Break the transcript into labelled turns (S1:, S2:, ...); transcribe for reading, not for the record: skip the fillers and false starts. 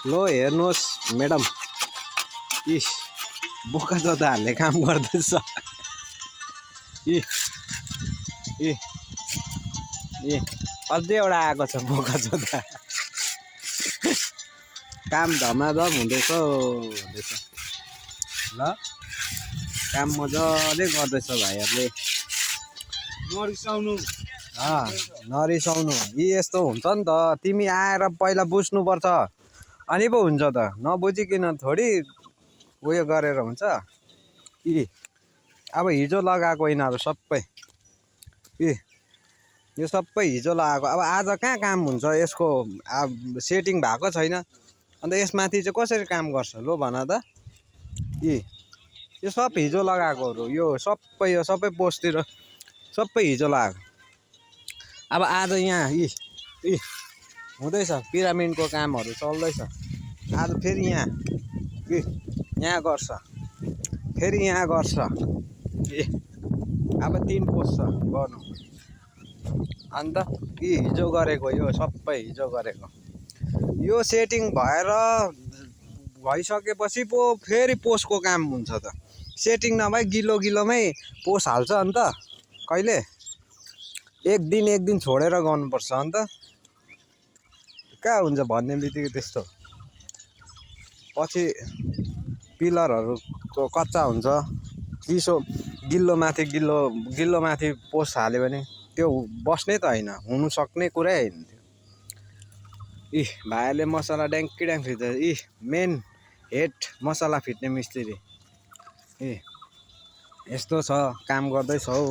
S1: लो हेर्नुहोस् मैडम इस बोका जोताहरूले काम गर्दैछ इ इ इ अझै एउटा आएको छ बोका जोता काम धमाधम हुँदैछ ल काम मजाले गर्दैछ भाइहरूले
S2: नरिसाउनु
S1: नरिसाउनु यी यस्तो हुन्छ नि त तिमी आएर पहिला बुझ्नुपर्छ अनि पो हुन्छ त नबुझिकन थोडी उयो गरेर हुन्छ यी अब हिजो लगाएको यिनीहरू सबै यो सबै हिजो लगाएको अब आज कहाँ काम हुन्छ यसको अब सेटिङ भएको छैन अन्त यसमाथि चाहिँ कसरी काम गर्छ लो भन त यो सब हिजो लगाएकोहरू यो सबै पोस्टतिर सबै हिजो लगाएको अब आज यहाँ हुँदैछ पिरामिडको कामहरू चल्दैछ आज फेरि यहाँ गर्छ फेरि यहाँ गर्छ अब 3 पोस्ट छ गर्नु अन्त हिजो गरेको यो सबै हिजो गरेको यो सेटिङ भइसकेपछि पो फेरि पोस्टको काम हुन्छ त सेटिङ नभई गिलोमै पोस्ट हाल्छ अन्त कहिले एक दिन छोडेर गर्नुपर्छ अन्त कहाँ हुन्छ भन्ने बित्तिकै त्यस्तो पछि पिलरहरूको कच्चा हुन्छ चिसो गिल्लो माथि पोस्ट हाल्यो भने त्यो बस्ने त होइन हुनु सक्ने कुरै होइन त्यो भाइहरूले मसला ड्याङ्की फिट्छ मेन हेड मसला फिट्ने मिस्त्री यस्तो छ काम गर्दैछ हौ।